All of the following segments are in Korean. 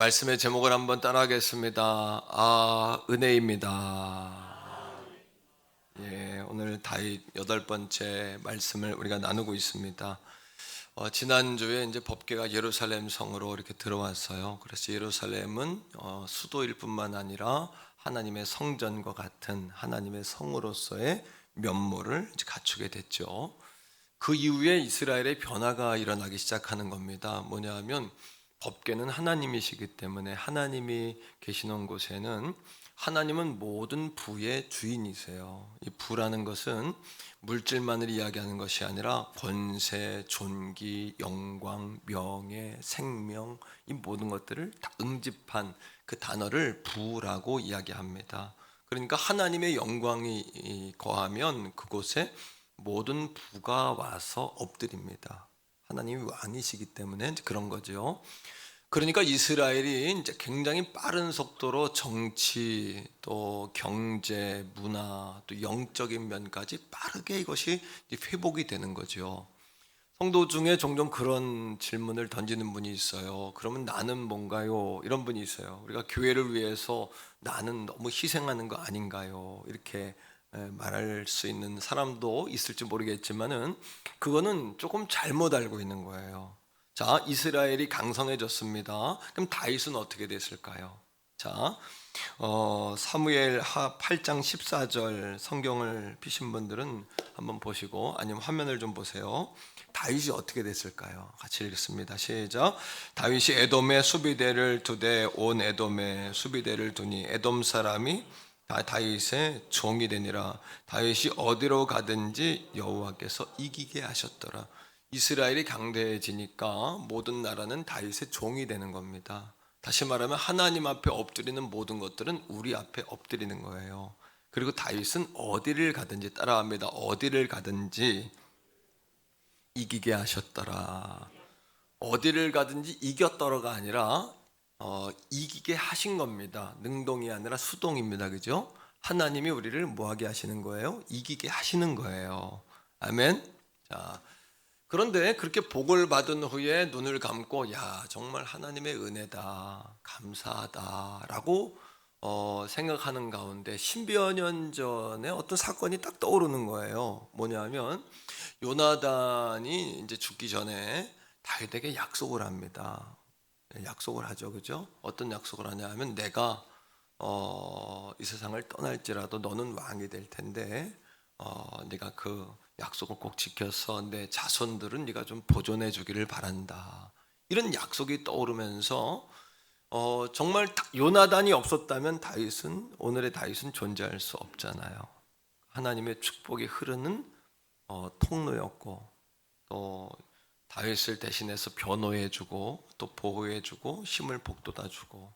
말씀의 제목을 한번 따라하겠습니다. 은혜입니다. 예, 오늘 다윗 8번째 말씀을 우리가 나누고 있습니다. 지난주에 이제 법궤가 예루살렘 성으로 이렇게 들어왔어요. 그래서 예루살렘은 수도일 뿐만 아니라 하나님의 성전과 같은 하나님의 성으로서의 면모를 이제 갖추게 됐죠. 그 이후에 이스라엘의 변화가 일어나기 시작하는 겁니다. 뭐냐 하면 법궤는 하나님이시기 때문에 하나님이 계시는 곳에는 하나님은 모든 부의 주인이세요. 이 부라는 것은 물질만을 이야기하는 것이 아니라 권세, 존귀, 영광, 명예, 생명, 이 모든 것들을 다 응집한 그 단어를 부라고 이야기합니다. 그러니까 하나님의 영광이 거하면 그곳에 모든 부가 와서 엎드립니다. 하나님이 왕이시기 때문에 그런 거죠. 그러니까 이스라엘이 이제 굉장히 빠른 속도로 정치, 또 경제, 문화, 또 영적인 면까지 빠르게 이것이 회복이 되는 거죠. 성도 중에 종종 그런 질문을 던지는 분이 있어요. 그러면 나는 뭔가요? 이런 분이 있어요. 우리가 교회를 위해서 나는 너무 희생하는 거 아닌가요? 이렇게 말할 수 있는 사람도 있을지 모르겠지만은 그거는 조금 잘못 알고 있는 거예요. 자, 이스라엘이 강성해졌습니다. 그럼 다윗은 어떻게 됐을까요? 자, 사무엘 하 8장 14절 성경을 피신 분들은 한번 보시고 아니면 화면을 좀 보세요. 다윗이 어떻게 됐을까요? 같이 읽습니다. 시작. 다윗이 에돔에 수비대를 두되 온 에돔에 수비대를 두니 에돔 사람이 다 다윗의 종이 되니라. 다윗이 어디로 가든지 여호와께서 이기게 하셨더라. 이스라엘이 강대해지니까 모든 나라는 다윗의 종이 되는 겁니다. 다시 말하면 하나님 앞에 엎드리는 모든 것들은 우리 앞에 엎드리는 거예요. 그리고 다윗은 어디를 가든지 따라합니다. 어디를 가든지 이기게 하셨더라. 어디를 가든지 이겼더라가 아니라 이기게 하신 겁니다. 능동이 아니라 수동입니다. 그죠? 하나님이 우리를 뭐하게 하시는 거예요? 이기게 하시는 거예요. 아멘. 자, 그런데 그렇게 복을 받은 후에 눈을 감고 야 정말 하나님의 은혜다 감사하다라고 생각하는 가운데 신비한 년 전에 어떤 사건이 딱 떠오르는 거예요. 뭐냐면 요나단이 이제 죽기 전에 다윗에게 약속을 합니다. 약속을 하죠, 그죠? 어떤 약속을 하냐면 내가 이 세상을 떠날지라도 너는 왕이 될 텐데 네가 그 약속을 꼭 지켜서 내 자손들은 네가 좀 보존해 주기를 바란다. 이런 약속이 떠오르면서 정말 요나단이 없었다면 다윗은 오늘의 다윗은 존재할 수 없잖아요. 하나님의 축복이 흐르는 통로였고 또 다윗을 대신해서 변호해주고 또 보호해주고 힘을 북돋아주고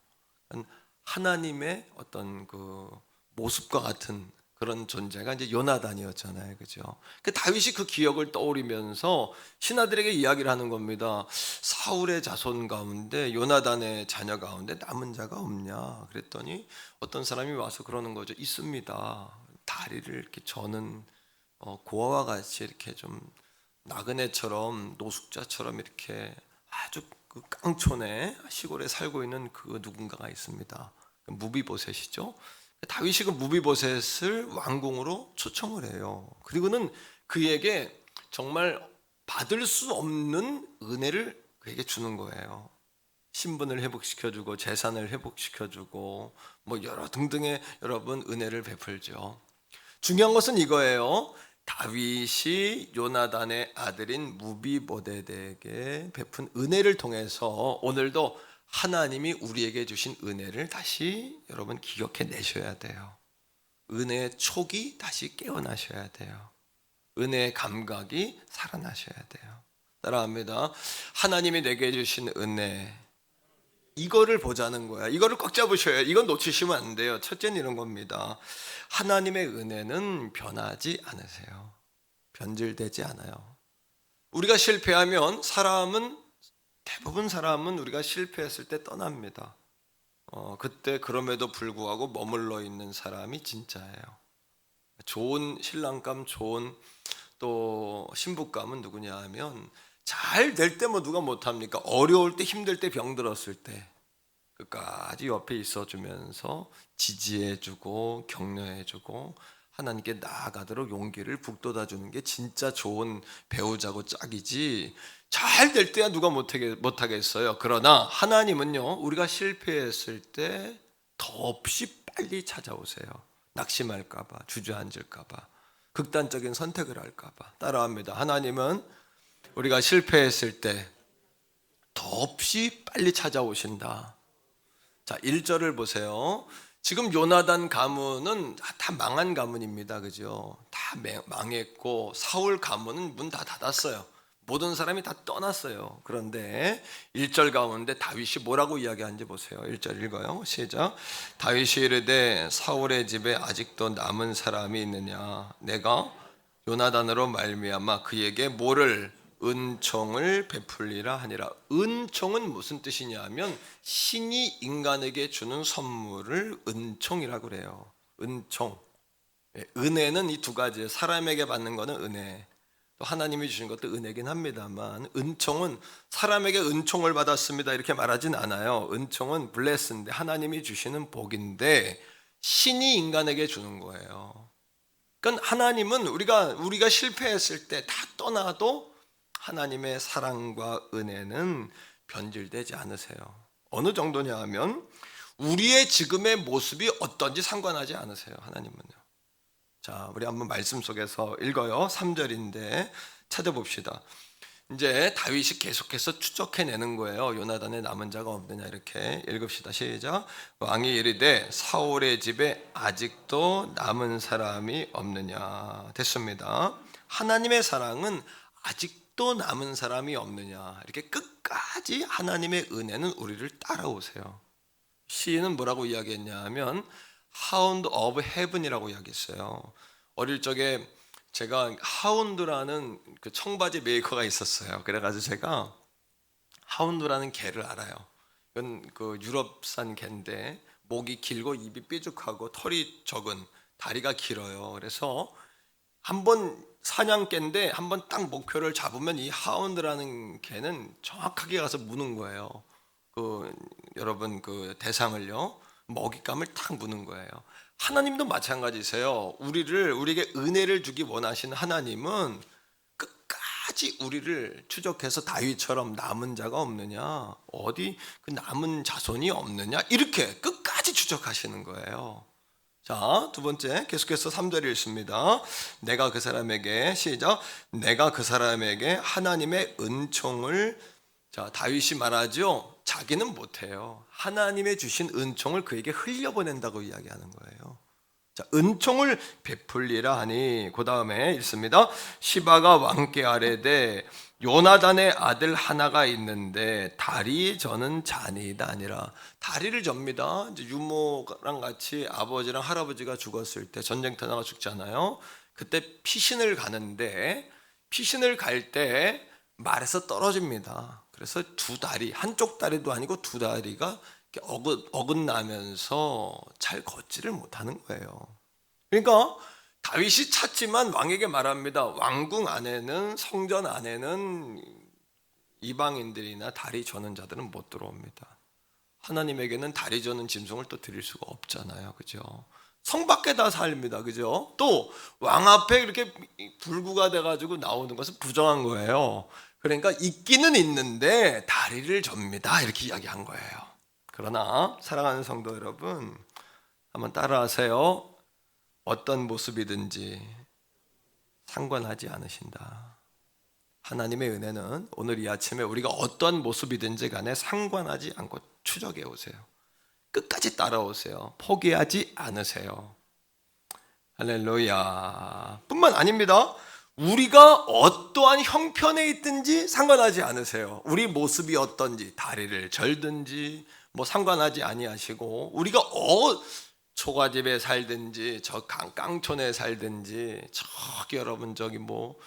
하나님의 어떤 그 모습과 같은 그런 존재가 이제 요나단이었잖아요, 그죠? 그 다윗이 그 기억을 떠올리면서 신하들에게 이야기를 하는 겁니다. 사울의 자손 가운데 요나단의 자녀 가운데 남은 자가 없냐? 그랬더니 어떤 사람이 와서 그러는 거죠. 있습니다. 다리를 이렇게 저는 고아와 같이 이렇게 좀 나그네처럼 노숙자처럼 이렇게 아주 그 깡촌에 시골에 살고 있는 그 누군가가 있습니다. 무비보셋이죠. 다윗이 그 무비보셋을 왕궁으로 초청을 해요. 그리고는 그에게 정말 받을 수 없는 은혜를 그에게 주는 거예요. 신분을 회복시켜주고 재산을 회복시켜주고 뭐 여러 등등의 여러분 은혜를 베풀죠. 중요한 것은 이거예요. 다윗이 요나단의 아들인 무비보셋에게 베푼 은혜를 통해서 오늘도 하나님이 우리에게 주신 은혜를 다시 여러분 기억해 내셔야 돼요. 은혜의 촉이 다시 깨어나셔야 돼요. 은혜의 감각이 살아나셔야 돼요. 따라합니다. 하나님이 내게 주신 은혜, 이거를 보자는 거야. 이거를 꽉 잡으셔야 해요. 이건 놓치시면 안 돼요. 첫째는 이런 겁니다. 하나님의 은혜는 변하지 않으세요. 변질되지 않아요. 우리가 실패하면 대부분 사람은 우리가 실패했을 때 떠납니다. 그때 그럼에도 불구하고 머물러 있는 사람이 진짜예요. 좋은 신랑감, 좋은 또 신부감은 누구냐 하면 잘 될 때 뭐 누가 못합니까? 어려울 때, 힘들 때, 병들었을 때 끝까지 옆에 있어주면서 지지해주고 격려해주고 하나님께 나아가도록 용기를 북돋아주는 게 진짜 좋은 배우자고 짝이지. 잘 될 때야 누가 못하겠어요. 그러나 하나님은요, 우리가 실패했을 때 더없이 빨리 찾아오세요. 낙심할까봐, 주저앉을까봐, 극단적인 선택을 할까봐. 따라합니다. 하나님은 우리가 실패했을 때 더없이 빨리 찾아오신다. 자, 1절을 보세요. 지금 요나단 가문은 다 망한 가문입니다. 그죠? 다 망했고 사울 가문은 문 다 닫았어요. 모든 사람이 다 떠났어요. 그런데 1절 가운데 다윗이 뭐라고 이야기하는지 보세요. 1절 읽어요. 시작. 다윗이 이르되 사울의 집에 아직도 남은 사람이 있느냐? 내가 요나단으로 말미암아 그에게 뭐를 은총을 베풀리라 하니라. 은총은 무슨 뜻이냐 하면 신이 인간에게 주는 선물을 은총이라고 그래요. 은총. 은혜는 이 두 가지예요. 사람에게 받는 거는 은혜, 또 하나님이 주신 것도 은혜긴 합니다만, 은총은 사람에게 은총을 받았습니다 이렇게 말하진 않아요. 은총은 블레스인데 하나님이 주시는 복인데 신이 인간에게 주는 거예요. 그러니까 하나님은 우리가 실패했을 때 다 떠나도 하나님의 사랑과 은혜는 변질되지 않으세요. 어느 정도냐 하면 우리의 지금의 모습이 어떤지 상관하지 않으세요. 하나님은요. 자, 우리 한번 말씀 속에서 읽어요. 3절인데 찾아봅시다. 이제 다윗이 계속해서 추적해내는 거예요. 요나단의 남은 자가 없느냐 이렇게 읽읍시다. 시작. 왕이 이르되 사울의 집에 아직도 남은 사람이 없느냐. 됐습니다. 하나님의 사랑은 아직도 남은 사람이 없느냐. 이렇게 끝까지 하나님의 은혜는 우리를 따라오세요. 시인은 뭐라고 이야기했냐 하면 하운드 오브 헤븐이라고 이야기했어요. 어릴 적에 제가 하운드라는 그 청바지 메이커가 있었어요. 그래가지고 제가 하운드라는 개를 알아요. 이건 그 유럽산 개인데 목이 길고 입이 삐죽하고 털이 적은, 다리가 길어요. 그래서 한번 사냥개인데 한번 딱 목표를 잡으면 이 하운드라는 개는 정확하게 가서 무는 거예요. 여러분 대상을요, 먹잇감을 탁 무는 거예요. 하나님도 마찬가지세요. 우리에게 은혜를 주기 원하시는 하나님은 끝까지 우리를 추적해서 다윗처럼 남은 자가 없느냐, 어디 그 남은 자손이 없느냐, 이렇게 끝까지 추적하시는 거예요. 자, 두 번째 계속해서 3절 읽습니다. 내가 그 사람에게, 시작. 내가 그 사람에게 하나님의 은총을, 자, 다윗이 말하죠. 자기는 못해요. 하나님의 주신 은총을 그에게 흘려보낸다고 이야기하는 거예요. 자, 은총을 베풀리라 하니, 그 다음에 읽습니다. 시바가 왕께 아뢰되 요나단의 아들 하나가 있는데 다리 저는 자니이다 아니라. 다리를 접니다. 이제 유모랑 같이 아버지랑 할아버지가 죽었을 때, 전쟁터 나가 죽잖아요. 그때 피신을 가는데, 피신을 갈 때 말에서 떨어집니다. 그래서 두 다리, 한쪽 다리도 아니고 두 다리가 어긋나면서 잘 걷지를 못하는 거예요. 그러니까 다윗이 찾지만 왕에게 말합니다. 왕궁 안에는, 성전 안에는 이방인들이나 다리 저는 자들은 못 들어옵니다. 하나님에게는 다리 저는 짐승을 또 드릴 수가 없잖아요. 그죠? 성 밖에 다 살립니다. 그죠? 또 왕 앞에 이렇게 불구가 돼가지고 나오는 것은 부정한 거예요. 그러니까 있기는 있는데 다리를 접니다 이렇게 이야기한 거예요. 그러나 사랑하는 성도 여러분, 한번 따라하세요. 어떤 모습이든지 상관하지 않으신다. 하나님의 은혜는 오늘 이 아침에 우리가 어떤 모습이든지 간에 상관하지 않고 추적해 오세요. 끝까지 따라오세요. 포기하지 않으세요. 할렐루야. 뿐만 아닙니다. 우리가 어떠한 형편에 있든지 상관하지 않으세요. 우리 모습이 어떤지, 다리를 절든지 뭐 상관하지 아니하시고, 우리가 초가집에 살든지 저 깡촌에 살든지 저기 여러분 저기 뭐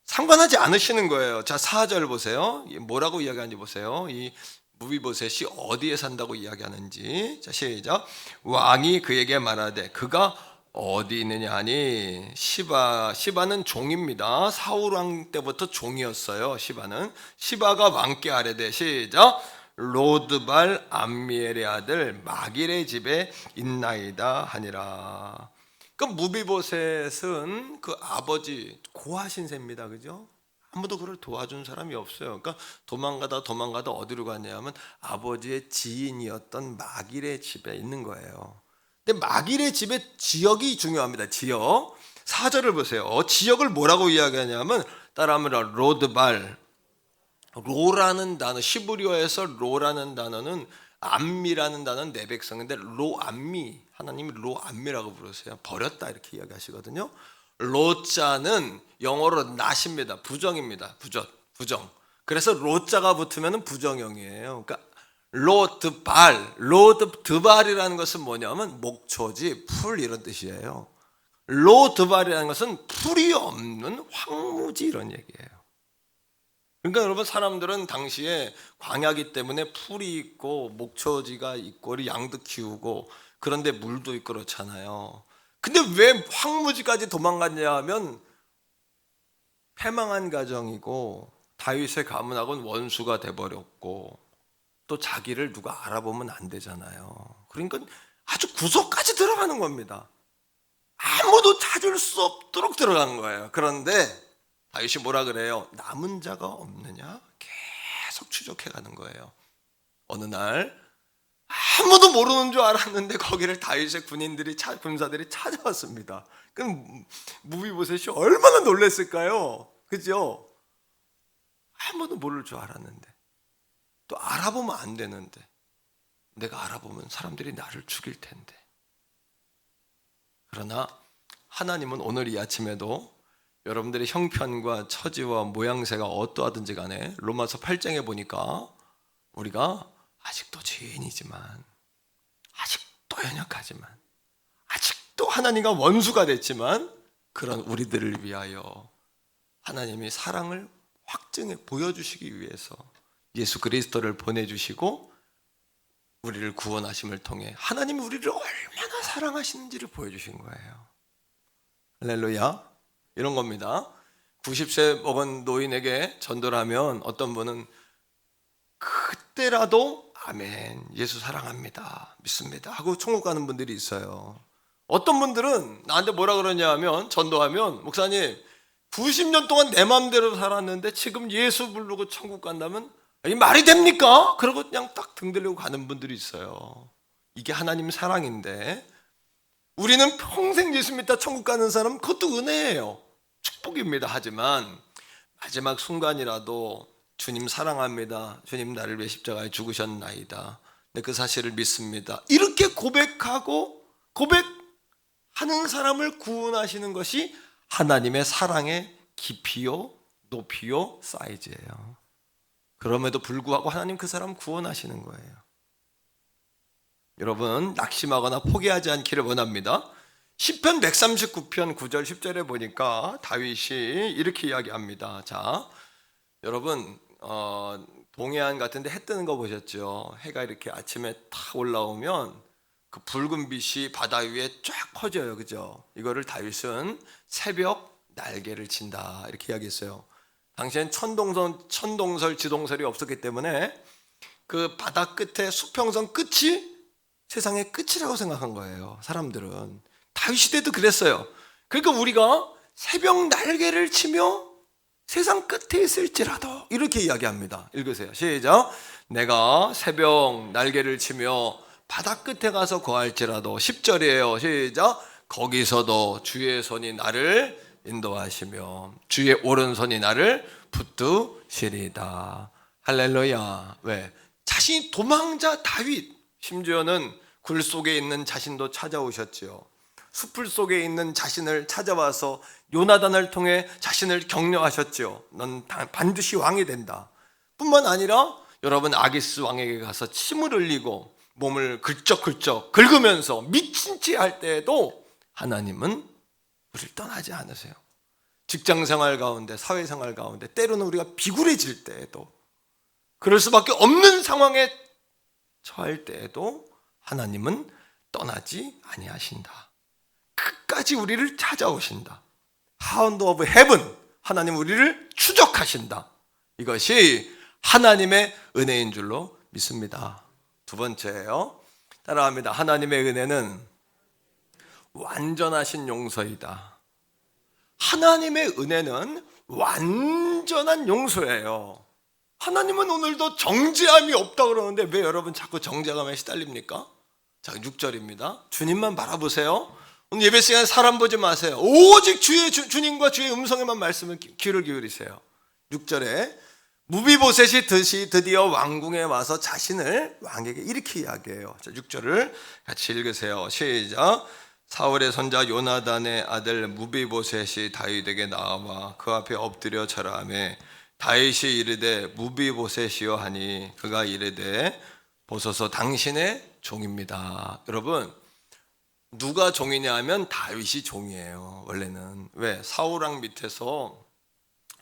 상관하지 않으시는 거예요. 자, 4절 보세요. 뭐라고 이야기하는지 보세요. 이 무비보셋이 어디에 산다고 이야기하는지. 자, 시작. 왕이 그에게 말하되 그가 어디 있느냐 하니, 시바는 종입니다. 사울 왕 때부터 종이었어요. 시바가 왕께 아뢰되, 시작. 로드발 암미엘의 아들 마길의 집에 있나이다 하니라. 그 무비보셋은 그 아버지 고아신 셈입니다. 그죠? 아무도 그를 도와준 사람이 없어요. 그러니까 도망가다 어디로 갔냐면 아버지의 지인이었던 마길의 집에 있는 거예요. 근데 마길의 집의 지역이 중요합니다. 지역. 4절을 보세요. 지역을 뭐라고 이야기하냐면 따라하면 로드발. 로라는 단어, 시브리어에서 로라는 단어는 암미라는 단어는 내 백성인데 로암미, 하나님이 로암미라고 부르세요. 버렸다 이렇게 이야기하시거든요. 로자는 영어로 not입니다. 부정입니다. 부정. 그래서 로자가 붙으면 부정형이에요. 그러니까 로드발이라는 것은 뭐냐면 목초지, 풀 이런 뜻이에요. 로드발이라는 것은 풀이 없는 황무지 이런 얘기예요. 그러니까 여러분, 사람들은 당시에 광야기 때문에 풀이 있고 목초지가 있고 양도 키우고 그런데 물도 있고 그렇잖아요. 근데 왜 황무지까지 도망갔냐 하면 패망한 가정이고 다윗의 가문하고는 원수가 돼버렸고 또 자기를 누가 알아보면 안 되잖아요. 그러니까 아주 구석까지 들어가는 겁니다. 아무도 찾을 수 없도록 들어간 거예요. 그런데 다윗이 뭐라 그래요? 남은 자가 없느냐? 계속 추적해 가는 거예요. 어느 날 아무도 모르는 줄 알았는데 거기를 다윗의 군사들이 찾아왔습니다. 그럼 무비보셋이 얼마나 놀랐을까요? 그죠? 아무도 모를 줄 알았는데 또 알아보면 안 되는데 내가 알아보면 사람들이 나를 죽일 텐데. 그러나 하나님은 오늘 이 아침에도 여러분들의 형편과 처지와 모양새가 어떠하든지 간에 로마서 8장에 보니까 우리가 아직도 죄인이지만, 아직도 연약하지만, 아직도 하나님과 원수가 됐지만 그런 우리들을 위하여 하나님이 사랑을 확증해 보여주시기 위해서 예수 그리스도를 보내주시고 우리를 구원하심을 통해 하나님이 우리를 얼마나 사랑하시는지를 보여주신 거예요. 할렐루야. 이런 겁니다. 90세 먹은 노인에게 전도를 하면 어떤 분은 그때라도 아멘, 예수 사랑합니다, 믿습니다 하고 천국 가는 분들이 있어요. 어떤 분들은 나한테 뭐라 그러냐 하면, 전도하면 목사님 90년 동안 내 마음대로 살았는데 지금 예수 부르고 천국 간다면 이 말이 됩니까? 그러고 그냥 딱 등 들리고 가는 분들이 있어요. 이게 하나님 사랑인데 우리는 평생 예수 믿다 천국 가는 사람, 그것도 은혜예요. 축복입니다. 하지만 마지막 순간이라도 주님 사랑합니다, 주님 나를 위해 십자가에 죽으셨나이다, 내 그 사실을 믿습니다, 이렇게 고백하는 사람을 구원하시는 것이 하나님의 사랑의 깊이요 높이요 사이즈예요. 그럼에도 불구하고 하나님 그 사람 구원하시는 거예요. 여러분, 낙심하거나 포기하지 않기를 원합니다. 시편 139편 9절 10절에 보니까 다윗이 이렇게 이야기합니다. 자, 여러분, 동해안 같은데 해 뜨는 거 보셨죠? 해가 이렇게 아침에 탁 올라오면 그 붉은 빛이 바다 위에 쫙 퍼져요. 그죠? 이거를 다윗은 새벽 날개를 친다 이렇게 이야기했어요. 당시엔 천동설, 지동설이 없었기 때문에 그 바다 끝에 수평선 끝이 세상의 끝이라고 생각한 거예요. 사람들은. 다윗 시대도 그랬어요. 그러니까 우리가 새벽 날개를 치며 세상 끝에 있을지라도 이렇게 이야기합니다. 읽으세요. 시작. 내가 새벽 날개를 치며 바다 끝에 가서 거할지라도. 10절이에요. 시작. 거기서도 주의 손이 나를 인도하시며 주의 오른손이 나를 붙드시리다. 할렐루야. 왜? 자신이 도망자 다윗, 심지어는 굴 속에 있는 자신도 찾아오셨지요. 숲을 속에 있는 자신을 찾아와서 요나단을 통해 자신을 격려하셨지요. 넌 반드시 왕이 된다. 뿐만 아니라 여러분, 아기스 왕에게 가서 침을 흘리고 몸을 긁적긁적 긁으면서 미친 채 할 때에도 하나님은 우리를 떠나지 않으세요. 직장생활 가운데, 사회생활 가운데, 때로는 우리가 비굴해질 때에도, 그럴 수밖에 없는 상황에 처할 때에도 하나님은 떠나지 아니하신다. 끝까지 우리를 찾아오신다. 하운드 오브 헤븐, 하나님 우리를 추적하신다. 이것이 하나님의 은혜인 줄로 믿습니다. 두 번째예요. 따라합니다. 하나님의 은혜는 완전하신 용서이다. 하나님의 은혜는 완전한 용서예요. 하나님은 오늘도 정죄함이 없다 그러는데 왜 여러분 자꾸 정죄감에 시달립니까? 자, 6절입니다. 주님만 바라보세요. 오늘 예배 시간에 사람 보지 마세요. 오직 주님과 주의 음성에만 말씀을 귀를 기울이세요. 6절에 무비보셋이 드디어 왕궁에 와서 자신을 왕에게 이렇게 이야기해요. 자, 6절을 같이 읽으세요. 시작. 사울의 손자 요나단의 아들 무비보셋이 다윗에게 나와 그 앞에 엎드려 절하매 다윗이 이르되 무비보셋이여 하니 그가 이르되 보소서 당신의 종입니다. 여러분, 누가 종이냐 하면 다윗이 종이에요. 원래는. 왜? 사울 왕 밑에서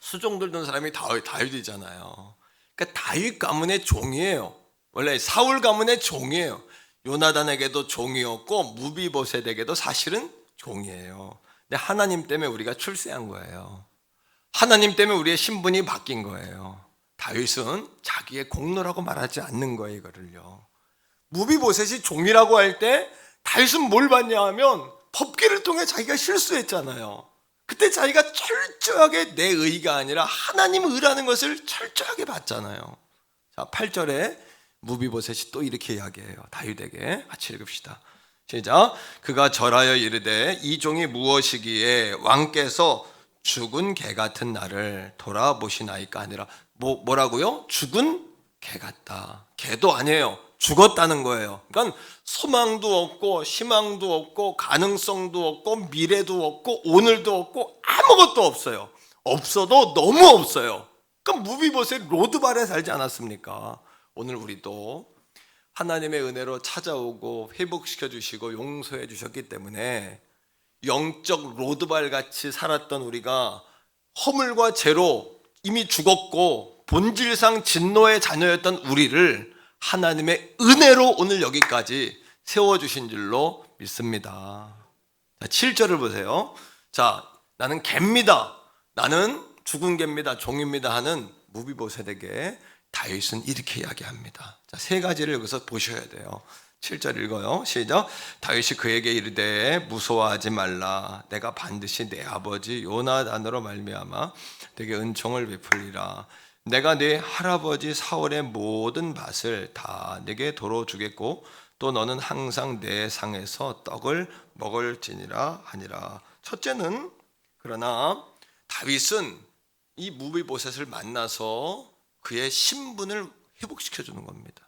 수종 들던 사람이 다윗이잖아요. 그러니까 다윗 가문의 종이에요. 원래 사울 가문의 종이에요. 요나단에게도 종이었고 무비보셋에게도 사실은 종이에요. 근데 하나님 때문에 우리가 출세한 거예요. 하나님 때문에 우리의 신분이 바뀐 거예요. 다윗은 자기의 공로라고 말하지 않는 거예요. 이거를요. 무비보셋이 종이라고 할 때 다윗은 뭘 봤냐 하면 법궤를 통해 자기가 실수했잖아요. 그때 자기가 철저하게 내 의가 아니라 하나님 의라는 것을 철저하게 봤잖아요. 자, 8절에 무비보셋이 또 이렇게 이야기해요. 다윗에게 같이 읽읍시다. 시작. 그가 절하여 이르되 이 종이 무엇이기에 왕께서 죽은 개 같은 나를 돌아보시나이까 아니라 뭐라고요? 죽은 개 같다. 개도 아니에요. 죽었다는 거예요. 그러니까 소망도 없고 희망도 없고 가능성도 없고 미래도 없고 오늘도 없고 아무것도 없어요. 없어도 너무 없어요. 그러니까 무비보셋 로드발에 살지 않았습니까? 오늘 우리도 하나님의 은혜로 찾아오고 회복시켜 주시고 용서해 주셨기 때문에 영적 로드발 같이 살았던 우리가 허물과 죄로 이미 죽었고 본질상 진노의 자녀였던 우리를 하나님의 은혜로 오늘 여기까지 세워주신 줄로 믿습니다. 자, 7절을 보세요. 자, 나는 개입니다. 나는 죽은 개입니다. 종입니다 하는 무비보셋에게 다윗은 이렇게 이야기합니다. 자, 세 가지를 여기서 보셔야 돼요. 7절 읽어요. 시작. 다윗이 그에게 이르되 무서워하지 말라. 내가 반드시 내 아버지 요나단으로 말미암아 내게 은총을 베풀리라. 내가 네 할아버지 사울의 모든 밭을 다 내게 도로 주겠고 또 너는 항상 내 상에서 떡을 먹을지니라 하니라. 첫째는 그러나 다윗은 이 무비보셋을 만나서 그의 신분을 회복시켜 주는 겁니다.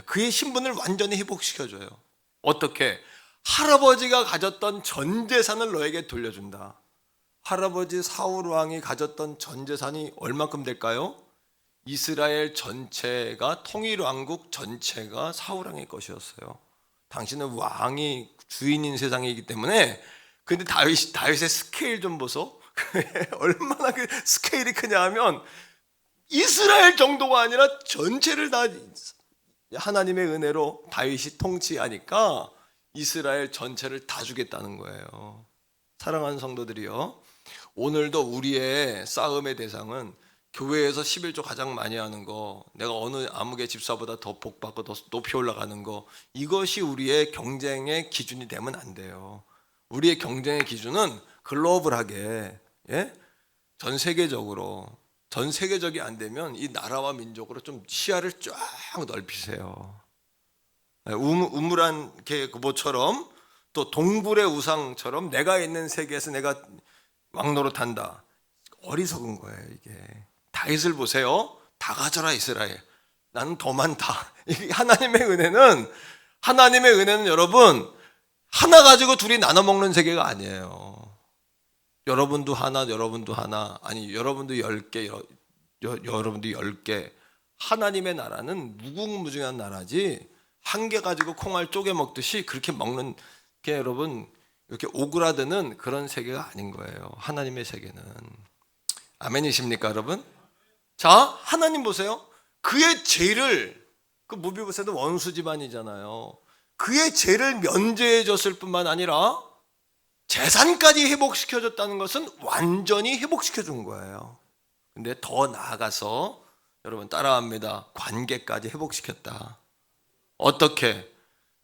그의 신분을 완전히 회복시켜 줘요. 어떻게? 할아버지가 가졌던 전 재산을 너에게 돌려준다. 할아버지 사울 왕이 가졌던 전 재산이 얼마큼 될까요? 이스라엘 전체가 통일 왕국 전체가 사울 왕의 것이었어요. 당신은 왕이 주인인 세상이기 때문에. 근데 다윗의 스케일 좀 보소. 얼마나 그 스케일이 크냐 하면 이스라엘 정도가 아니라 전체를 다 하나님의 은혜로 다윗이 통치하니까 이스라엘 전체를 다 주겠다는 거예요. 사랑하는 성도들이요, 오늘도 우리의 싸움의 대상은 교회에서 11조 가장 많이 하는 거, 내가 어느 아무개 집사보다 더 복받고 더 높이 올라가는 거, 이것이 우리의 경쟁의 기준이 되면 안 돼요. 우리의 경쟁의 기준은 글로벌하게, 전 세계적이 안 되면 이 나라와 민족으로 좀 시야를 쫙 넓히세요. 우물한 모처럼 또 동굴의 우상처럼 내가 있는 세계에서 내가 왕노릇한다. 어리석은 거예요. 이게 다윗을 보세요. 다 가져라 이스라엘. 나는 더 많다. 하나님의 은혜는 여러분 하나 가지고 둘이 나눠 먹는 세계가 아니에요. 여러분도 하나, 여러분도 하나, 아니 여러분도 10개, 여러분도 10개. 하나님의 나라는 무궁무진한 나라지 한 개 가지고 콩알 쪼개 먹듯이 그렇게 먹는 게 여러분 이렇게 오그라드는 그런 세계가 아닌 거예요. 하나님의 세계는. 아멘이십니까 여러분? 자, 하나님 보세요. 그의 죄를, 그 무비보셋은 원수 집안이잖아요. 그의 죄를 면제해 줬을 뿐만 아니라 재산까지 회복시켜줬다는 것은 완전히 회복시켜준 거예요. 근데 더 나아가서 여러분 따라합니다. 관계까지 회복시켰다. 어떻게?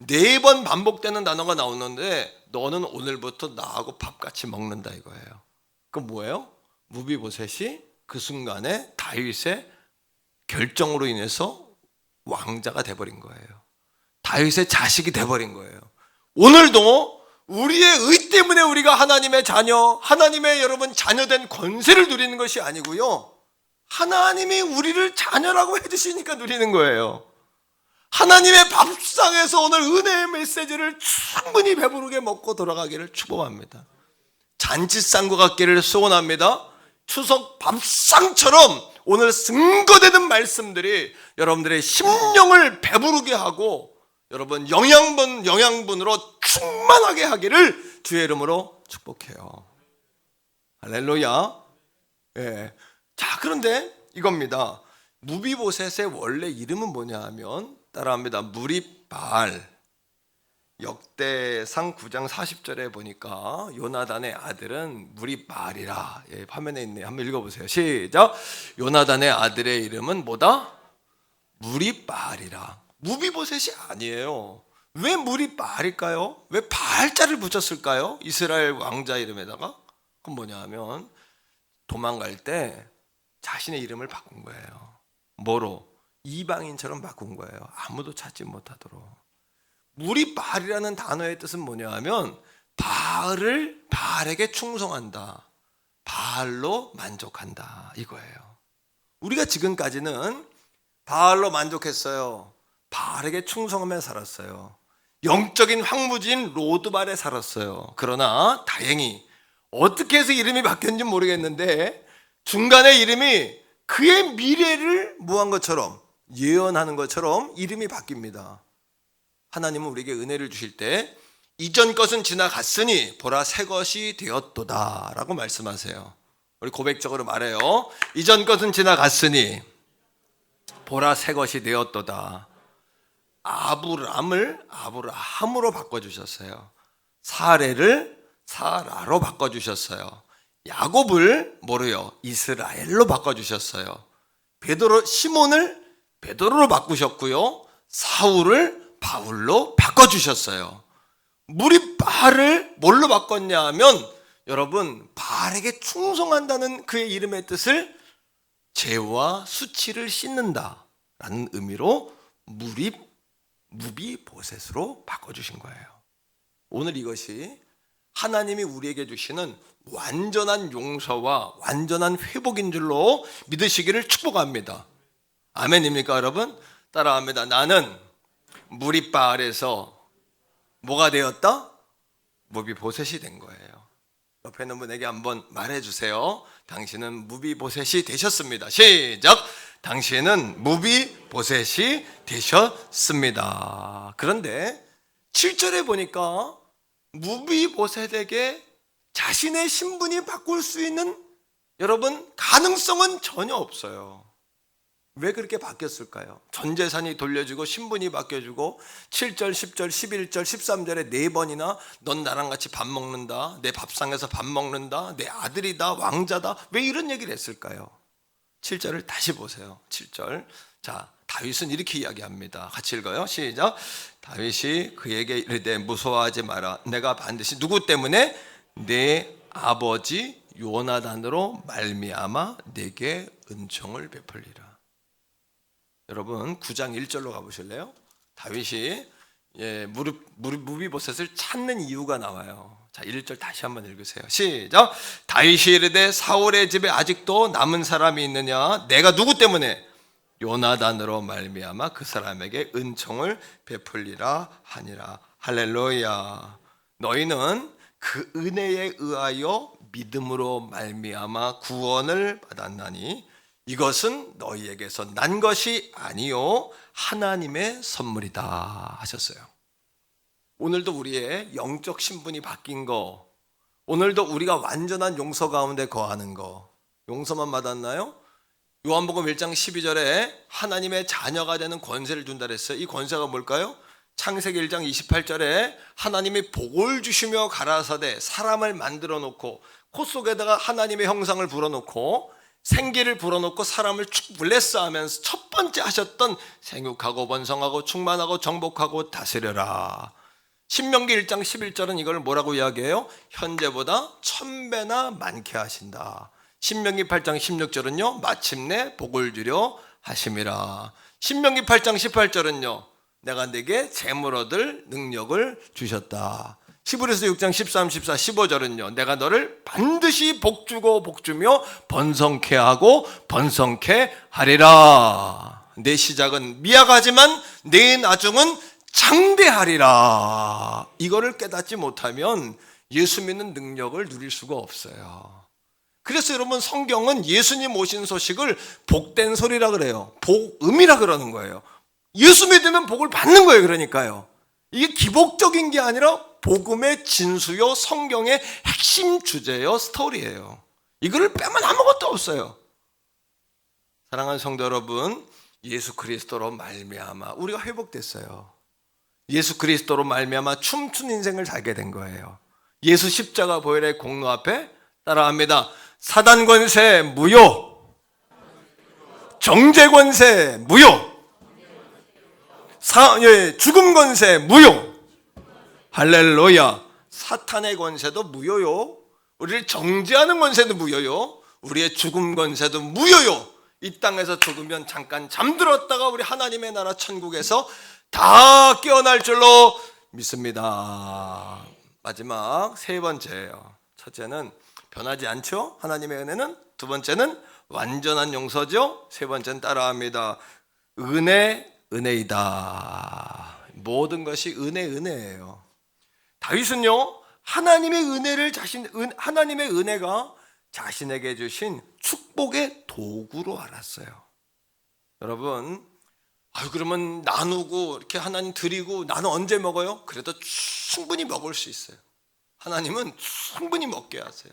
4번 반복되는 단어가 나오는데 너는 오늘부터 나하고 밥 같이 먹는다 이거예요. 그건 뭐예요? 무비보셋이 그 순간에 다윗의 결정으로 인해서 왕자가 돼버린 거예요. 다윗의 자식이 돼버린 거예요. 오늘도 우리의 의 때문에 우리가 하나님의 자녀, 하나님의 여러분 자녀된 권세를 누리는 것이 아니고요, 하나님이 우리를 자녀라고 해주시니까 누리는 거예요. 하나님의 밥상에서 오늘 은혜의 메시지를 충분히 배부르게 먹고 돌아가기를 축복합니다. 잔치상과 같기를 소원합니다. 추석 밥상처럼 오늘 증거되는 말씀들이 여러분들의 심령을 배부르게 하고 여러분 영양분으로 충만하게 하기를 주의 이름으로 축복해요. 할렐루야. 예. 자, 그런데 이겁니다. 무비보셋의 원래 이름은 뭐냐 하면 따라합니다. 무리바알. 역대상 9장 40절에 보니까 요나단의 아들은 무리바알이라. 예, 화면에 있네요. 한번 읽어보세요. 시작. 요나단의 아들의 이름은 뭐다? 무리바알이라. 무비보셋이 아니에요. 왜 무리바알일까요? 왜 바알자를 붙였을까요? 이스라엘 왕자 이름에다가. 그건 뭐냐 하면 도망갈 때 자신의 이름을 바꾼 거예요. 뭐로? 이방인처럼 바꾼 거예요. 아무도 찾지 못하도록. 무리바알이라는 단어의 뜻은 뭐냐 하면 바알에게 충성한다, 바알로 만족한다 이거예요. 우리가 지금까지는 바알로 만족했어요. 바알에게 충성하며 살았어요. 영적인 황무지인 로드발에 살았어요. 그러나 다행히 어떻게 해서 이름이 바뀌었는지 모르겠는데 중간에 이름이 그의 미래를 뭐한 것처럼 예언하는 것처럼 이름이 바뀝니다. 하나님은 우리에게 은혜를 주실 때 이전 것은 지나갔으니 보라 새 것이 되었도다 라고 말씀하세요. 우리 고백적으로 말해요. 이전 것은 지나갔으니 보라 새 것이 되었도다. 아브람을 아브라함으로 바꿔주셨어요. 사레를 사라로 바꿔주셨어요. 야곱을 뭐로요? 이스라엘로 바꿔주셨어요. 시몬을 베드로로 바꾸셨고요, 사울을 바울로 바꿔주셨어요. 무리바알을 뭘로 바꿨냐 하면 여러분 바알에게 충성한다는 그의 이름의 뜻을 죄와 수치를 씻는다 라는 의미로 무비보셋으로 바꿔주신 거예요. 오늘 이것이 하나님이 우리에게 주시는 완전한 용서와 완전한 회복인 줄로 믿으시기를 축복합니다. 아멘입니까 여러분? 따라합니다. 나는 무리바알에서 뭐가 되었다? 무비보셋이 된 거예요. 옆에 있는 분에게 한번 말해주세요. 당신은 무비보셋이 되셨습니다. 시작! 당신은 무비보셋이 되셨습니다. 그런데 7절에 보니까 무비보셋에게 자신의 신분이 바꿀 수 있는 여러분 가능성은 전혀 없어요. 왜 그렇게 바뀌었을까요? 전 재산이 돌려주고 신분이 바뀌어주고 7절, 10절, 11절, 13절에 4번이나 넌 나랑 같이 밥 먹는다, 내 밥상에서 밥 먹는다, 내 아들이다, 왕자다, 왜 이런 얘기를 했을까요? 7절을 다시 보세요. 7절. 자, 다윗은 이렇게 이야기합니다. 같이 읽어요. 시작. 다윗이 그에게 이르되 무서워하지 마라. 내가 반드시 누구 때문에? 내 아버지 요나단으로 말미암아 내게 은총을 베풀리라. 여러분 9장 1절로 가보실래요? 다윗이 무비보셋을 찾는 이유가 나와요. 자, 1절 다시 한번 읽으세요. 시작. 다윗이 이르되 사울의 집에 아직도 남은 사람이 있느냐? 내가 누구 때문에? 요나단으로 말미암아 그 사람에게 은총을 베풀리라 하니라. 할렐루야. 너희는 그 은혜에 의하여 믿음으로 말미암아 구원을 받았나니 이것은 너희에게서 난 것이 아니요 하나님의 선물이다 하셨어요. 오늘도 우리의 영적 신분이 바뀐 거, 오늘도 우리가 완전한 용서 가운데 거하는 거, 용서만 받았나요? 요한복음 1장 12절에 하나님의 자녀가 되는 권세를 준다 그랬어요. 이 권세가 뭘까요? 창세기 1장 28절에 하나님이 복을 주시며 가라사대 사람을 만들어 놓고 코 속에다가 하나님의 형상을 불어놓고 생기를 불어넣고 사람을 블레스하면서 첫 번째 하셨던 생육하고 번성하고 충만하고 정복하고 다스려라. 신명기 1장 11절은 이걸 뭐라고 이야기해요? 현재보다 1000배나 많게 하신다. 신명기 8장 16절은요, 마침내 복을 주려 하심이라. 신명기 8장 18절은요, 내가 네게 재물 얻을 능력을 주셨다. 히브리서 6장 13, 14, 15절은요, 내가 너를 반드시 복주고 복주며 번성케 하고 번성케 하리라. 내 시작은 미약하지만 내 나중은 장대하리라. 이거를 깨닫지 못하면 예수 믿는 능력을 누릴 수가 없어요. 그래서 여러분, 성경은 예수님 오신 소식을 복된 소리라 그래요. 복음이라 그러는 거예요. 예수 믿으면 복을 받는 거예요. 그러니까요, 이게 기복적인 게 아니라 복음의 진수요, 성경의 핵심 주제요, 스토리예요. 이거를 빼면 아무것도 없어요. 사랑하는 성도 여러분, 예수 그리스도로 말미암아 우리가 회복됐어요. 예수 그리스도로 말미암아 춤춘 인생을 살게 된 거예요. 예수 십자가 보혈의 공로 앞에 따라합니다. 사단 권세 무효, 정죄 권세 무효, 죽음 권세 무효. 할렐루야. 사탄의 권세도 무효요, 우리를 정죄하는 권세도 무효요, 우리의 죽음 권세도 무효요. 이 땅에서 죽으면 잠깐 잠들었다가 우리 하나님의 나라 천국에서 다 깨어날 줄로 믿습니다. 마지막 세 번째예요. 첫째는 변하지 않죠, 하나님의 은혜는. 두 번째는 완전한 용서죠. 세 번째는 따라합니다. 은혜이다. 모든 것이 은혜예요. 다윗은요, 하나님의 은혜가 자신에게 주신 축복의 도구로 알았어요. 여러분, 그러면 나누고 이렇게 하나님 드리고 나는 언제 먹어요? 그래도 충분히 먹을 수 있어요. 하나님은 충분히 먹게 하세요.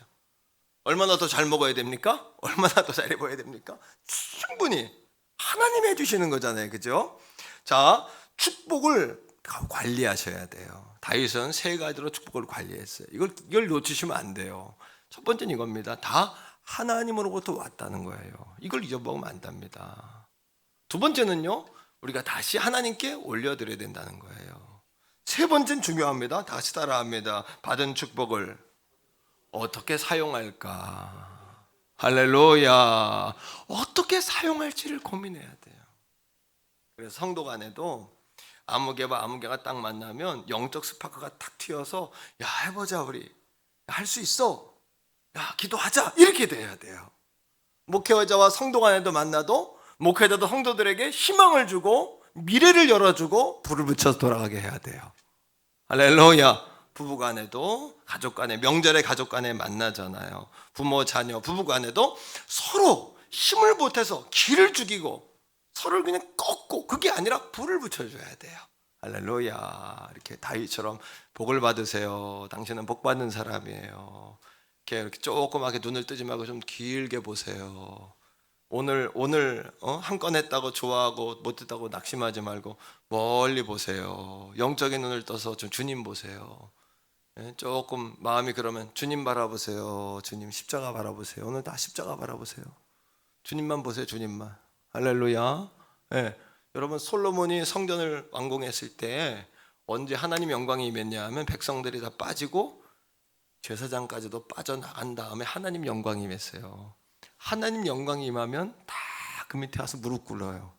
얼마나 더 잘 먹어야 됩니까? 얼마나 더 잘 입어야 됩니까? 충분히 하나님이 해주시는 거잖아요. 그죠? 자, 축복을 관리하셔야 돼요. 다윗은 세 가지로 축복을 관리했어요. 이걸 놓치시면 안 돼요. 첫 번째는 이겁니다. 다 하나님으로부터 왔다는 거예요. 이걸 잊어먹으면 안 됩니다. 두 번째는요, 우리가 다시 하나님께 올려드려야 된다는 거예요. 세 번째는 중요합니다. 다시 따라합니다. 받은 축복을 어떻게 사용할까? 할렐루야. 어떻게 사용할지를 고민해야 돼요. 그래서 성도 간에도 아무개와 아무개가 딱 만나면 영적 스파크가 탁 튀어서, 야, 해보자, 우리 할 수 있어, 야, 기도하자, 이렇게 돼야 돼요. 목회자와 성도 간에도 만나도 목회자도 성도들에게 희망을 주고 미래를 열어주고 불을 붙여서 돌아가게 해야 돼요. 할렐루야. 부부 간에도, 가족 간에, 명절에 가족 간에 만나잖아요. 부모 자녀 부부 간에도 서로 힘을 보태서 기를 죽이고 서로를 그냥 꺾고, 그게 아니라 불을 붙여줘야 돼요. 할렐루야. 이렇게 다윗처럼 복을 받으세요. 당신은 복 받는 사람이에요. 이렇게 조그맣게 눈을 뜨지 말고 좀 길게 보세요. 오늘 한 건 했다고 좋아하고 못했다고 낙심하지 말고 멀리 보세요. 영적인 눈을 떠서 좀 주님 보세요. 조금 마음이 그러면 주님 바라보세요. 주님 십자가 바라보세요. 오늘 다 십자가 바라보세요. 주님만 보세요. 주님만. 할렐루야. 여러분, 솔로몬이 성전을 완공했을 때 언제 하나님 영광이 임했냐 하면 백성들이 다 빠지고 제사장까지도 빠져나간 다음에 하나님 영광이 임했어요. 하나님 영광이 임하면 다 그 밑에 와서 무릎 꿇어요.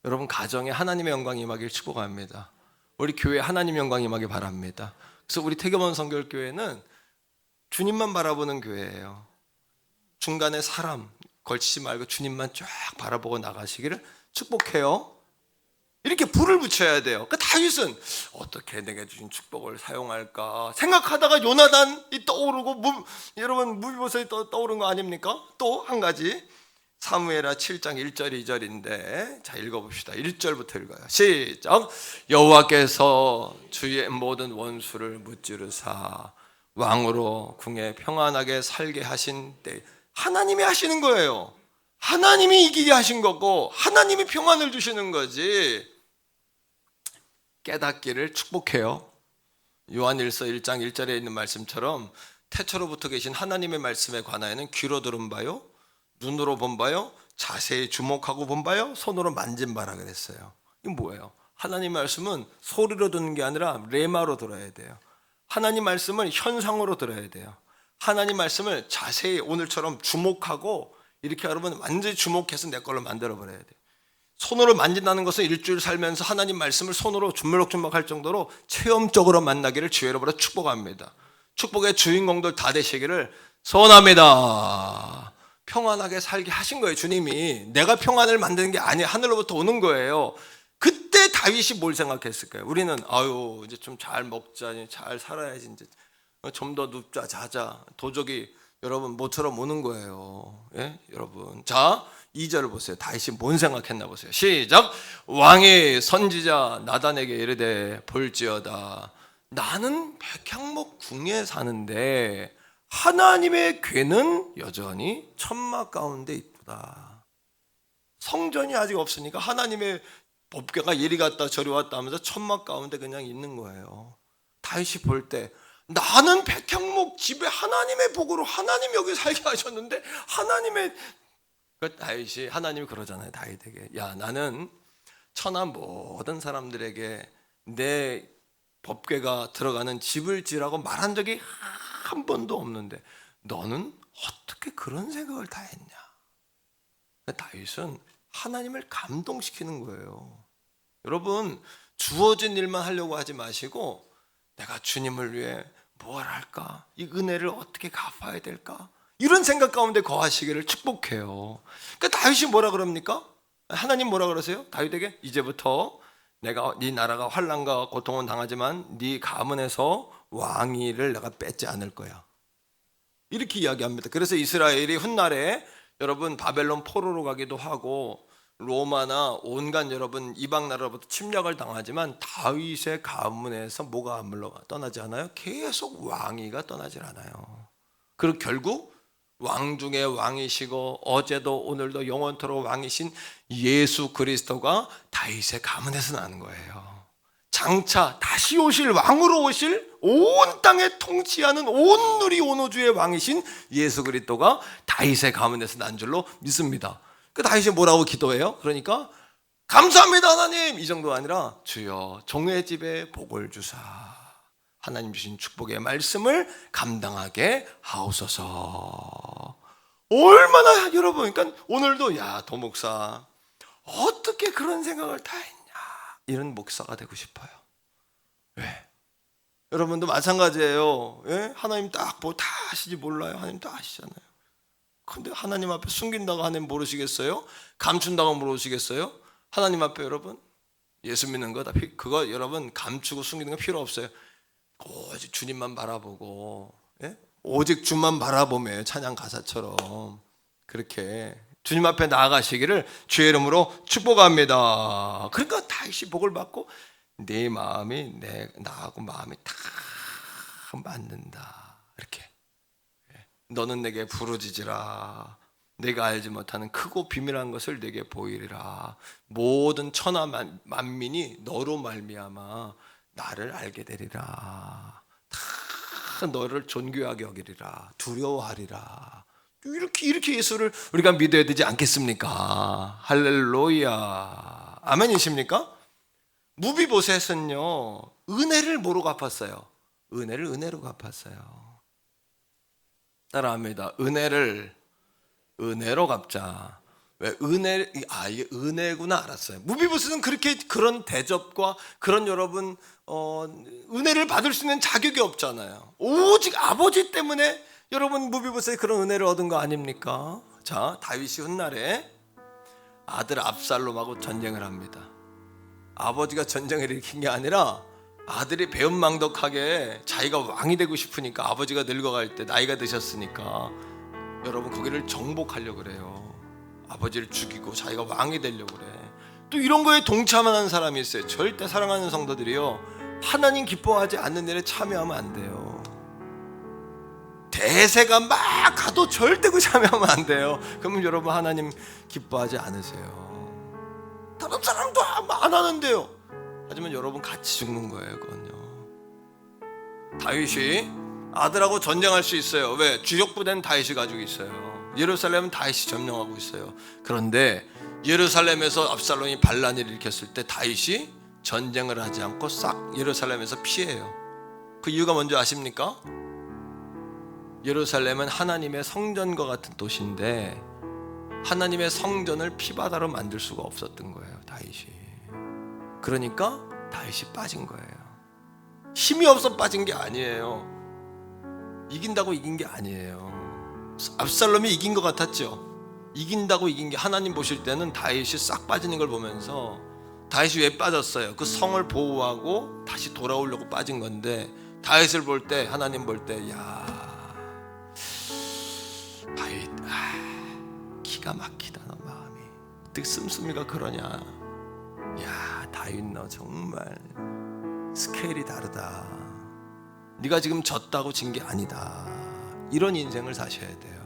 여러분, 가정에 하나님의 영광이 임하길 축복합니다. 우리 교회에 하나님 영광이 임하길 바랍니다. 그래서 우리 태교본 성결교회는 주님만 바라보는 교회예요. 중간에 사람 걸치지 말고 주님만 쫙 바라보고 나가시기를 축복해요. 이렇게 불을 붙여야 돼요. 그 다윗은 어떻게 내게 주신 축복을 사용할까 생각하다가 요나단이 떠오르고, 여러분 무비보셋이 떠오른 거 아닙니까? 또 한 가지, 사무엘하 7장 1절 2절인데 자, 읽어봅시다. 1절부터 읽어요. 시작. 여호와께서 주의 모든 원수를 무찌르사 왕으로 궁에 평안하게 살게 하신 때, 하나님이 하시는 거예요. 하나님이 이기게 하신 거고 하나님이 평안을 주시는 거지. 깨닫기를 축복해요. 요한일서 1장 1절에 있는 말씀처럼 태초로부터 계신 하나님의 말씀에 관하여는 귀로 들은 바요 눈으로 본 바요, 자세히 주목하고 본 바요, 손으로 만진 바라 그랬어요. 이게 뭐예요? 하나님 말씀은 소리로 듣는 게 아니라 레마로 들어야 돼요. 하나님 말씀을 현상으로 들어야 돼요. 하나님 말씀을 자세히 오늘처럼 주목하고 이렇게 여러분 완전히 주목해서 내 걸로 만들어 버려야 돼요. 손으로 만진다는 것은 일주일 살면서 하나님 말씀을 손으로 주물럭주물럭 할 정도로 체험적으로 만나기를 주의 이름으로 축복합니다. 축복의 주인공들 다 되시기를 소원합니다. 평안하게 살게 하신 거예요. 주님이 내가 평안을 만드는 게 아니에요. 하늘로부터 오는 거예요. 그때 다윗이 뭘 생각했을까요? 우리는 아유 이제 좀 잘 먹자, 잘 살아야지, 이제 좀 더 눕자, 자자. 도적이 여러분 모처럼 오는 거예요. 예? 여러분, 자 2절을 보세요. 다윗이 뭔 생각했나 보세요. 시작. 왕이 선지자 나단에게 이르되 볼지어다 나는 백향목 궁에 사는데 하나님의 궤는 여전히 천막 가운데 있도다. 성전이 아직 없으니까 하나님의 법궤가 이리 갔다 저리 왔다 하면서 천막 가운데 그냥 있는 거예요. 다윗이 볼 때 나는 백향목 집에 하나님의 복으로 하나님 여기 살게 하셨는데 하나님의 다윗이 하나님이 그러잖아요. 다윗에게 야 나는 천하 모든 사람들에게 내 법궤가 들어가는 집을 지라고 말한 적이 한 번도 없는데 너는 어떻게 그런 생각을 다 했냐. 다윗은 하나님을 감동시키는 거예요. 여러분 주어진 일만 하려고 하지 마시고 내가 주님을 위해 뭘 할까? 이 은혜를 어떻게 갚아야 될까? 이런 생각 가운데 거하시기를 축복해요. 그러니까 다윗이 뭐라 그럽니까? 하나님 뭐라 그러세요? 다윗에게 이제부터 내가 네 나라가 환난과 고통은 당하지만 네 가문에서 왕위를 내가 뺏지 않을 거야. 이렇게 이야기합니다. 그래서 이스라엘이 훗날에 여러분 바벨론 포로로 가기도 하고 로마나 온갖 여러분 이방 나라로부터 침략을 당하지만 다윗의 가문에서 뭐가 안 물러가 떠나지 않아요? 계속 왕위가 떠나질 않아요. 그리고 결국 왕 중에 왕이시고 어제도 오늘도 영원토록 왕이신 예수 그리스도가 다윗의 가문에서 나는 거예요. 장차 다시 오실 왕으로 오실 온 땅에 통치하는 온 누리 온 우주의 왕이신 예수 그리스도가 다윗의 가문에서 난 줄로 믿습니다. 그 다윗이 뭐라고 기도해요? 그러니까 감사합니다 하나님 이 정도가 아니라 주여 종의 집에 복을 주사 하나님 주신 축복의 말씀을 감당하게 하옵소서. 얼마나 여러분 그러니까 오늘도 야 도목사 어떻게 그런 생각을 다 했냐 이런 목사가 되고 싶어요. 왜? 여러분도 마찬가지예요. 예? 하나님 딱 뭐 다 아시지 몰라요. 하나님 다 아시잖아요. 근데 하나님 앞에 숨긴다고 하나님 모르시겠어요? 감춘다고 모르시겠어요? 하나님 앞에 여러분 예수 믿는 거 다 그거 여러분 감추고 숨기는 거 필요 없어요. 오직 주님만 바라보고 예? 오직 주만 바라보며 찬양 가사처럼 그렇게 주님 앞에 나아가시기를 주의 이름으로 축복합니다. 그러니까 다시 복을 받고 내 마음이 나하고 마음이 다 맞는다. 이렇게 너는 내게 부르짖으라. 내가 알지 못하는 크고 비밀한 것을 내게 보이리라. 모든 천하 만민이 너로 말미암아 나를 알게 되리라. 다 너를 존귀하게 여기리라. 두려워하리라. 이렇게 예수를 우리가 믿어야 되지 않겠습니까? 할렐루야. 아멘이십니까? 무비보셋은요 은혜를 뭐로 갚았어요? 은혜를 은혜로 갚았어요. 따라합니다. 은혜를 은혜로 갚자. 왜 이게 은혜구나 알았어요. 무비보셋은 그런 대접과 그런 여러분 은혜를 받을 수 있는 자격이 없잖아요. 오직 아버지 때문에 여러분 무비보셋이 그런 은혜를 얻은 거 아닙니까? 자 다윗이 훗날에 아들 압살롬하고 전쟁을 합니다. 아버지가 전쟁을 일으킨 게 아니라 아들이 배은망덕하게 자기가 왕이 되고 싶으니까 아버지가 늙어갈 때 나이가 드셨으니까 여러분 거기를 정복하려고 그래요. 아버지를 죽이고 자기가 왕이 되려고 그래. 또 이런 거에 동참하는 사람이 있어요. 절대 사랑하는 성도들이요 하나님 기뻐하지 않는 일에 참여하면 안 돼요. 대세가 막 가도 절대 그 참여하면 안 돼요. 그러면 여러분 하나님 기뻐하지 않으세요. 다른 사람도 안 하는데요. 하지만 여러분 같이 죽는 거예요. 그건요. 다윗이 아들하고 전쟁할 수 있어요. 왜? 주력부대는 다윗이 가지고 있어요. 예루살렘은 다윗이 점령하고 있어요. 그런데 예루살렘에서 압살롬이 반란을 일으켰을 때 다윗이 전쟁을 하지 않고 싹 예루살렘에서 피해요. 그 이유가 뭔지 아십니까? 예루살렘은 하나님의 성전과 같은 도시인데 하나님의 성전을 피바다로 만들 수가 없었던 거예요, 다윗이. 그러니까 다윗이 빠진 거예요. 힘이 없어 빠진 게 아니에요. 이긴다고 이긴 게 아니에요. 압살롬이 이긴 것 같았죠. 이긴다고 이긴 게, 하나님 보실 때는 다윗이 싹 빠지는 걸 보면서 다윗이 왜 빠졌어요? 그 성을 보호하고 다시 돌아오려고 빠진 건데, 다윗을 볼 때, 하나님 볼 때, 야, 다윗, 기가 막히다 너 마음이. 어떻게 씀씀이가 그러냐. 야, 다윗 너 정말 스케일이 다르다. 네가 지금 졌다고 진 게 아니다. 이런 인생을 사셔야 돼요.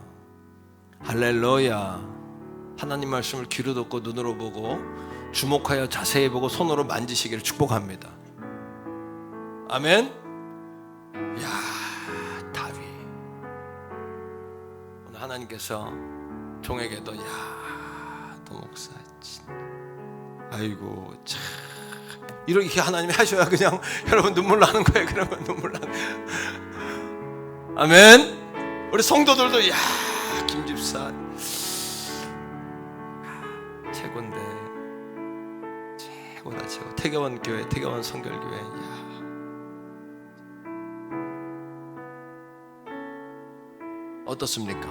할렐루야. 하나님 말씀을 귀로 듣고 눈으로 보고 주목하여 자세히 보고 손으로 만지시기를 축복합니다. 아멘. 야, 다윗. 오늘 하나님께서 종에게도, 야, 도 목사, 아이고 참, 이렇게 하나님이 하셔야 그냥 여러분 눈물 나는 거예요. 그러면 눈물 나는 거예요. 아멘. 우리 성도들도, 야, 김 집사 최고인데, 최고다 최고. 태교원 교회, 태교원 성결교회, 야. 어떻습니까?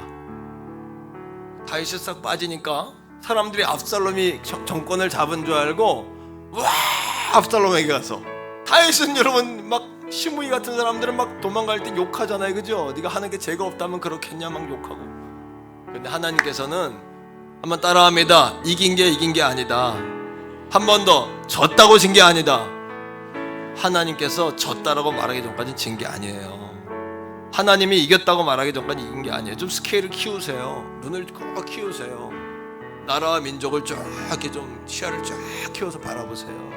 다윗이 싹 빠지니까 사람들이 압살롬이 정권을 잡은 줄 알고 와, 압살롬에게 가서, 다윗은 여러분 막 시므이 같은 사람들은 막 도망갈 때 욕하잖아요, 그죠? 네가 하는 게 죄가 없다면 그렇겠냐 막 욕하고. 근데 하나님께서는 한번 따라합니다. 이긴 게 아니다. 한 번 더, 졌다고 진 게 아니다. 하나님께서 졌다라고 말하기 전까지 진 게 아니에요. 하나님이 이겼다고 말하기 전까지 이긴 게 아니에요. 좀 스케일을 키우세요. 눈을 꼭 키우세요. 나라와 민족을 쫙 이렇게 좀 시야를 쫙 키워서 바라보세요.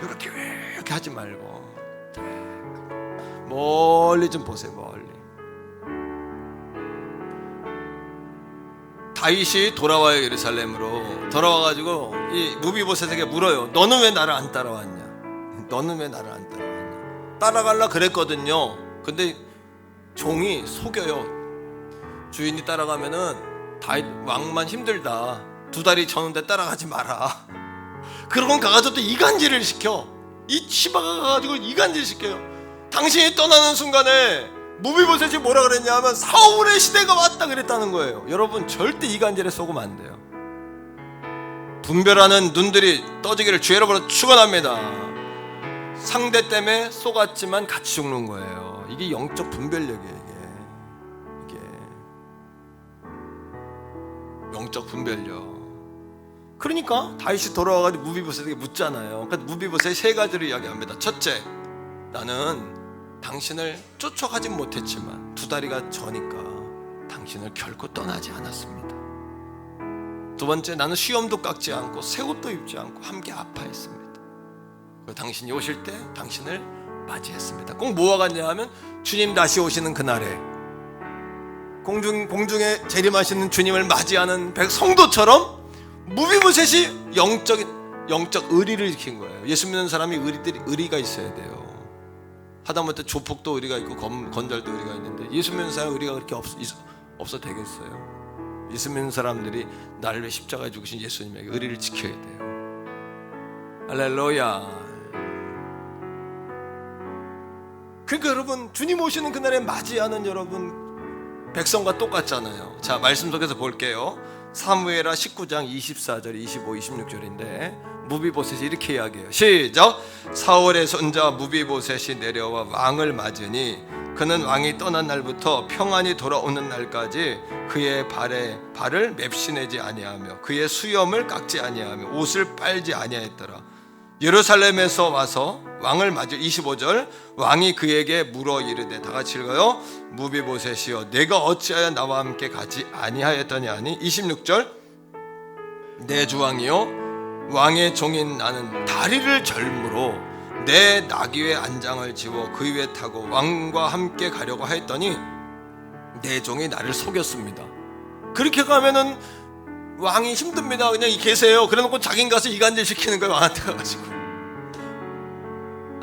이렇게 하지 말고 멀리 좀 보세요. 멀리. 다윗이 돌아와요. 예루살렘으로 돌아와가지고 이 무비보셋에게 물어요. 너는 왜 나를 안 따라왔냐? 너는 왜 나를 안 따라왔냐? 따라갈라 그랬거든요. 근데 종이 속여요. 주인이 따라가면은 다윗 왕만 힘들다. 두 다리 저는데 따라가지 마라. 그러면 가가지고 또 이간질을 시켜. 이 치바가 가가지고 이간질 시켜요. 당신이 떠나는 순간에 무비보셋이 뭐라 그랬냐 하면 사울의 시대가 왔다 그랬다는 거예요. 여러분 절대 이간질에 속으면 안 돼요. 분별하는 눈들이 떠지기를 주의로부터 축원합니다. 상대 때문에 속았지만 같이 죽는 거예요. 이게 영적 분별력이에요. 이게 영적 분별력. 그러니까 다윗이 돌아와가지고 무비보셋에게 묻잖아요. 그러니까 무비보셋이 세 가지를 이야기합니다. 첫째, 나는 당신을 쫓아가진 못했지만 두 다리가 저니까 당신을 결코 떠나지 않았습니다. 두 번째, 나는 수염도 깎지 않고 새 옷도 입지 않고 함께 아파했습니다. 그리고 당신이 오실 때 당신을 맞이했습니다. 꼭 뭐와 같냐 하면 주님 다시 오시는 그날에 공중에 재림하시는 주님을 맞이하는 성도처럼 무비보셋이 영적 의리를 지킨 거예요. 예수 믿는 사람이 의리가 있어야 돼요. 하다못해 조폭도 의리가 있고 건달도 의리가 있는데 예수 믿는 사람 의리가 그렇게 없어 되겠어요? 예수 믿는 사람들이 나를 위해 십자가에 죽으신 예수님에게 의리를 지켜야 돼요. 할렐루야. 그러니까 여러분 주님 오시는 그날에 맞이하는 여러분 백성과 똑같잖아요. 자, 말씀 속에서 볼게요. 사무엘하 19장 24절 25, 26절인데 무비보셋이 이렇게 이야기해요. 시작. 사울의 손자 무비보셋이 내려와 왕을 맞으니 그는 왕이 떠난 날부터 평안히 돌아오는 날까지 그의 발을 맵시내지 아니하며 그의 수염을 깎지 아니하며 옷을 빨지 아니하였더라. 예루살렘에서 와서 왕을 맞으 25절 왕이 그에게 물어 이르되, 다 같이 읽어요. 무비보셋이여 내가 어찌하여 나와 함께 가지 아니하였더냐 하니 26절 내 주왕이여 왕의 종인 나는 다리를 절므로 내 나귀의 안장을 지워 그 위에 타고 왕과 함께 가려고 하였더니 내 종이 나를 속였습니다. 그렇게 가면은 왕이 힘듭니다. 그냥 계세요. 그래놓고 자긴 가서 이간질 시키는 거예요. 왕한테 가가지고.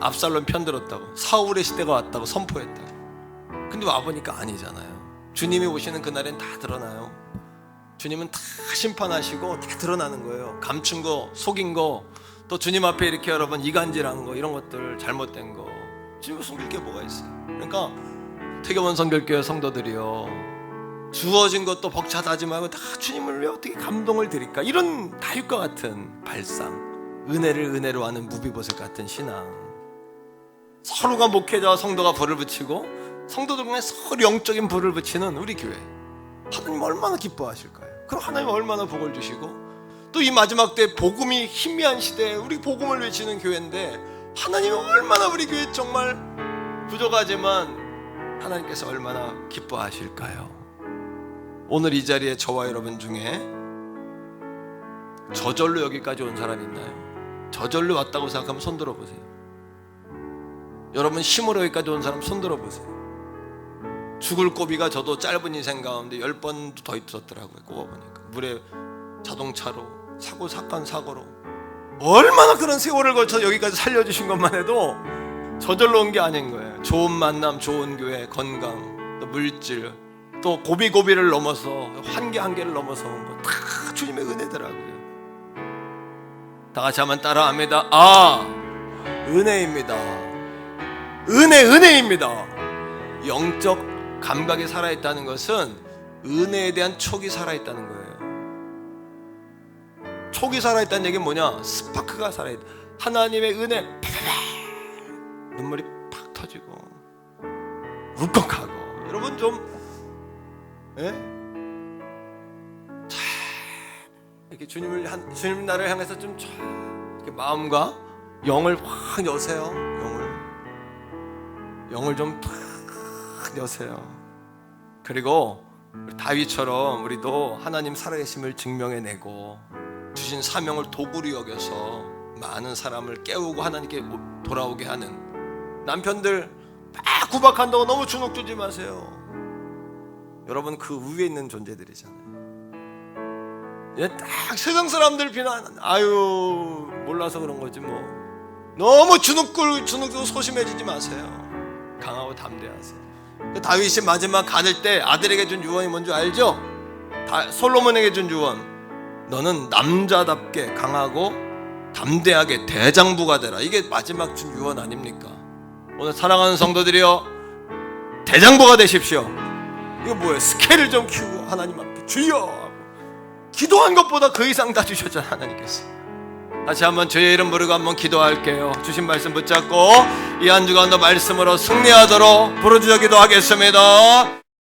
압살롬 편들었다고, 사울의 시대가 왔다고 선포했다고. 근데 와보니까 아니잖아요. 주님이 오시는 그날엔 다 드러나요. 주님은 다 심판하시고 다 드러나는 거예요. 감춘 거, 속인 거, 또 주님 앞에 이렇게 여러분 이간질한 거, 이런 것들, 잘못된 거, 주님 숨길 게 뭐가 있어요. 그러니까 태교원 선결교회 성도들이요, 주어진 것도 벅차다지 말고 다 주님을 왜 어떻게 감동을 드릴까, 이런 다윗과 같은 발상, 은혜를 은혜로 하는 무비보셋 같은 신앙. 서로가 목회자와 성도가 불을 붙이고 성도들 간에 서로 영적인 불을 붙이는 우리 교회, 하나님 얼마나 기뻐하실까요? 그럼 하나님 얼마나 복을 주시고, 또 이 마지막 때 복음이 희미한 시대에 우리 복음을 외치는 교회인데 하나님이 얼마나 우리 교회 정말 부족하지만 하나님께서 얼마나 기뻐하실까요? 오늘 이 자리에 저와 여러분 중에 저절로 여기까지 온 사람 있나요? 저절로 왔다고 생각하면 손 들어보세요. 여러분 힘으로 여기까지 온 사람 손 들어보세요. 죽을 고비가 저도 짧은 인생 가운데 10번도 더 있었더라고요. 꼽아보니까 물에 자동차로 사고로 얼마나 그런 세월을 거쳐 여기까지 살려주신 것만 해도 저절로 온 게 아닌 거예요. 좋은 만남, 좋은 교회, 건강, 또 물질, 또 고비를 넘어서 한계를 넘어서 온 거 다 주님의 은혜더라고요. 다 같이 한번 따라합니다. 은혜입니다. 은혜입니다. 영적 감각이 살아있다는 것은 은혜에 대한 촉이 살아있다는 거예요. 촉이 살아있다는 얘기는 뭐냐? 스파크가 살아있다. 하나님의 은혜 눈물이 팍 터지고 울컥하고. 여러분 좀 이렇게 주님 나라를 향해서 좀 이렇게 마음과 영을 확 여세요. 영을 좀 팍 여세요. 그리고 다윗처럼 우리도 하나님 살아계심을 증명해내고 주신 사명을 도구로 여겨서 많은 사람을 깨우고 하나님께 돌아오게 하는 남편들 막 구박한다고 너무 주눅 주지 마세요. 여러분 그 위에 있는 존재들이잖아요. 딱 세상 사람들 비난, 몰라서 그런 거지 뭐. 너무 주눅 주고 소심해지지 마세요. 강하고 담대하세요. 다윗이 마지막 가늘 때 아들에게 준 유언이 뭔지 알죠? 솔로몬에게 준 유언, 너는 남자답게 강하고 담대하게 대장부가 되라. 이게 마지막 준 유언 아닙니까? 오늘 사랑하는 성도들이여, 대장부가 되십시오. 이거 뭐예요? 스케일을 좀 키우고 하나님 앞에 주여 하고 기도한 것보다 그 이상 다 주셨잖아요. 하나님께서. 다시 한번 주의 이름 부르고 한번 기도할게요. 주신 말씀 붙잡고 이 한 주간도 말씀으로 승리하도록 부르짖어 기도하겠습니다.